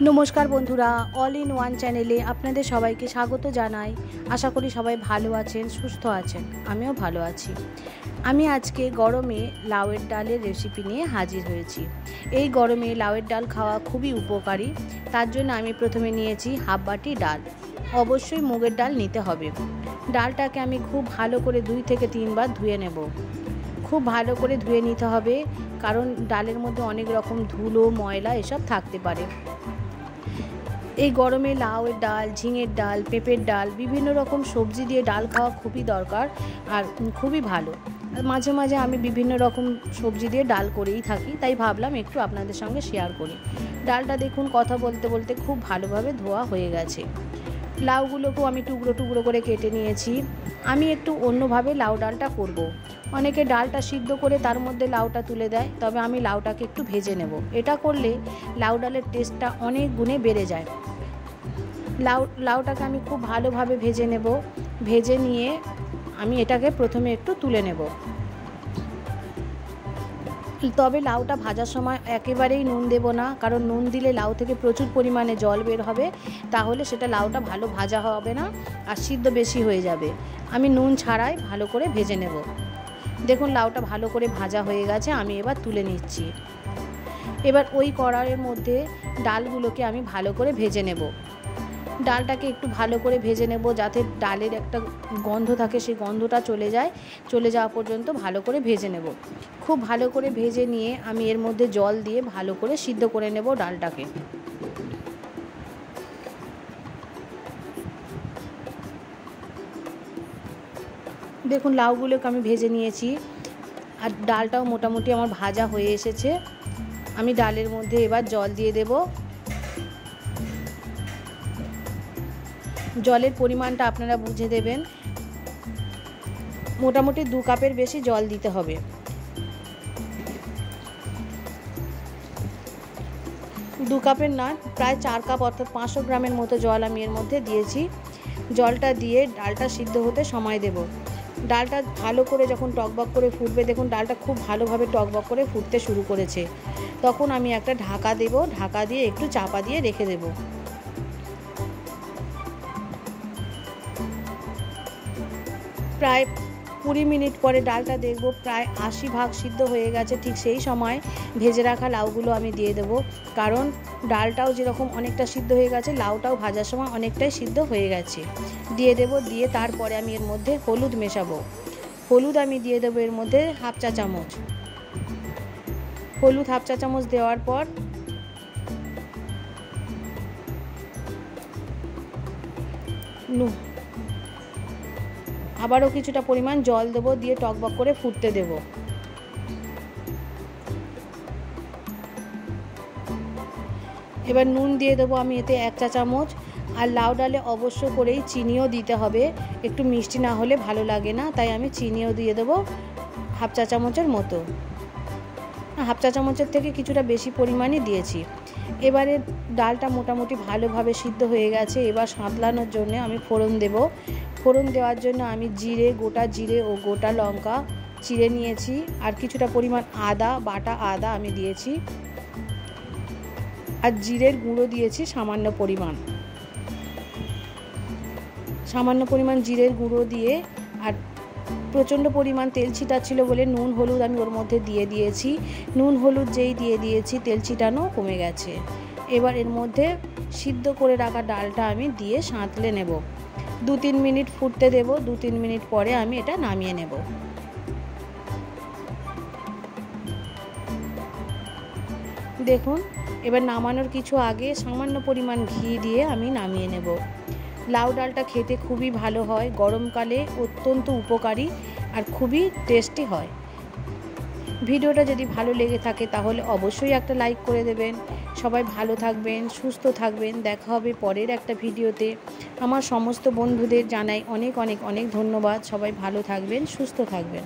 नमस्कार बंधुरा अल in one चैनेले आपनादेर सबाइके स्वागत जानाई। आशा करी सबाई भालो आछेन, सुस्थ आछेन, आमिओ भालो आछि। आमी आजके गरमे लाउएर डालेर रेसिपि निये हाजिर हयेछि। एई गरमे लाउएर डाल खावा खूबई उपकारी। तार जोन्नो आमी प्रथमे नियेछि हाफ बाटी डाल। अवश्यई मुगेर डाल निते हबे। डालटाके आमी खूब भालो करे 2 থেকে 3 বার धुए नेब। खूब भालो करे धुए निते हबे, कारण डालेर मধ্যে अनेक रकम धुलो मयला एसब थाकते पारे। এই গরমে লাউয়ের ডাল, ঝিঙের ডাল, পেঁপের ডাল, বিভিন্ন রকম সবজি দিয়ে ডাল খাওয়া খুবই দরকার আর খুবই ভালো। আর মাঝে মাঝে আমি বিভিন্ন রকম সবজি দিয়ে ডাল করেই থাকি, তাই ভাবলাম একটু আপনাদের সঙ্গে শেয়ার করি। ডালটা দেখুন কথা বলতে বলতে খুব ভালোভাবে ধোয়া হয়ে গেছে। লাউগুলোকেও আমি টুকরো টুকরো করে কেটে নিয়েছি। আমি একটু অন্যভাবে লাউ ডালটা করব। অনেকে ডালটা সিদ্ধ করে তার মধ্যে লাউটা তুলে দেয়, তবে আমি লাউটাকে একটু ভেজে নেব। এটা করলে লাউ ডালের টেস্টটা অনেক গুণে বেড়ে যায়। লাউটাকে আমি খুব ভালোভাবে ভেজে নেব। ভেজে নিয়ে আমি এটাকে প্রথমে একটু তুলে নেব। তবে লাউটা ভাজার সময় একেবারেই নুন দেব না, কারণ নুন দিলে লাউ থেকে প্রচুর পরিমাণে জল বের হবে, তাহলে সেটা লাউটা ভালো ভাজা হবে না আর সিদ্ধ বেশি হয়ে যাবে। আমি নুন ছাড়াই ভালো করে ভেজে নেব। দেখুন লাউটা ভালো করে ভাজা হয়ে গেছে, আমি এবার তুলে নিচ্ছি। এবার ওই কড়াইয়ের মধ্যে ডালগুলোকে আমি ভালো করে ভেজে নেব। ডালটাকে একটু ভালো করে ভেজে নেব, যাতে ডালের একটা গন্ধ থাকে সেই গন্ধটা চলে যায়। চলে যাওয়া পর্যন্ত ভালো করে ভেজে নেব। খুব ভালো করে ভেজে নিয়ে আমি এর মধ্যে জল দিয়ে ভালো করে সিদ্ধ করে নেব ডালটাকে। দেখুন লাউগুলোকে আমি ভেজে নিয়েছি আর ডালটাও মোটামুটি আমার ভাজা হয়ে এসেছে। আমি ডালের মধ্যে এবার জল দিয়ে দেব। জলের পরিমাণটা আপনারা বুঝে দেবেন। মোটামুটি 2 কাপের বেশি জল দিতে হবে। 2 কাপের না, প্রায় 4 কাপ অর্থাৎ 500 গ্রামের মতো জল আমি এর মধ্যে দিয়েছি। জলটা দিয়ে ডালটা সিদ্ধ হতে সময় দেব। ডালটা ভালো করে যখন টকবক করে ফুটবে, দেখুন ডালটা খুব ভালোভাবে টকবক করে ফুটতে শুরু করেছে, তখন আমি একটা ঢাকা দেব। ঢাকা দিয়ে একটু চাপা দিয়ে রেখে দেব। প্রায় 20 মিনিট পরে ডালটা দেখব প্রায় 80 ভাগ সিদ্ধ হয়ে গেছে। ঠিক সেই সময় ভেজে রাখা লাউগুলো আমি দিয়ে দেব, কারণ ডালটাও যেরকম অনেকটা সিদ্ধ হয়ে গেছে, লাউটাও ভাজার সময় অনেকটাই সিদ্ধ হয়ে গেছে। দিয়ে দেব। দিয়ে তারপরে আমি এর মধ্যে হলুদ মেশাবো। হলুদ আমি দিয়ে দেবো এর মধ্যে হাফ চা চামচ। হলুদ হাফ চা চামচ দেওয়ার পর আবারও কিছুটা পরিমাণ জল দেব, দিয়ে টকবক করে ফুটতে দেব। এবার নুন দিয়ে দেবো আমি এতে 1 চা চামচ। আর লাউ ডালে অবশ্য করেই চিনিও দিতে হবে, একটু মিষ্টি না হলে ভালো লাগে না, তাই আমি চিনিও দিয়ে দেবো হাফ চা চামচের মতো। হাফ চা চামচের থেকে কিছুটা বেশি পরিমাণে দিয়েছি। এবারে ডালটা মোটামুটি ভালোভাবে সিদ্ধ হয়ে গেছে। এবার সাঁতলানোর জন্য আমি ফোড়ন দেব। ফোড়ন দেওয়ার জন্য আমি গোটা জিরে ও গোটা লঙ্কা চিড়ে নিয়েছি, আর কিছুটা পরিমাণ আদা, বাটা আদা আমি দিয়েছি, আর জিরের গুঁড়ো দিয়েছি সামান্য পরিমাণ জিরের গুঁড়ো দিয়ে, আর প্রচণ্ড পরিমাণ তেল ছিটাচ্ছিল বলে নুন হলুদ আমি ওর মধ্যে দিয়ে দিয়েছি। নুন হলুদ যেই দিয়ে দিয়েছি, তেল ছিটানো কমে গেছে। এবার এর মধ্যে সিদ্ধ করে রাখা ডালটা আমি দিয়ে সাঁতলে নেব। 2-3 মিনিট ফুটতে দেব। 2-3 মিনিট পরে আমি এটা নামিয়ে নেব। দেখুন এবার নামানোর কিছু আগে সামান্য পরিমাণ ঘি দিয়ে আমি নামিয়ে নেব। লাউ ডালটা খেতে খুবই ভালো হয়, গরমকালে অত্যন্ত উপকারী আর খুবই টেস্টি হয়। ভিডিওটা যদি ভালো লেগে থাকে তাহলে অবশ্যই একটা লাইক করে দেবেন। সবাই ভালো থাকবেন, সুস্থ থাকবেন। দেখা হবে পরের একটা ভিডিওতে। আমার সমস্ত বন্ধুদের জানাই অনেক অনেক অনেক ধন্যবাদ। সবাই ভালো থাকবেন, সুস্থ থাকবেন।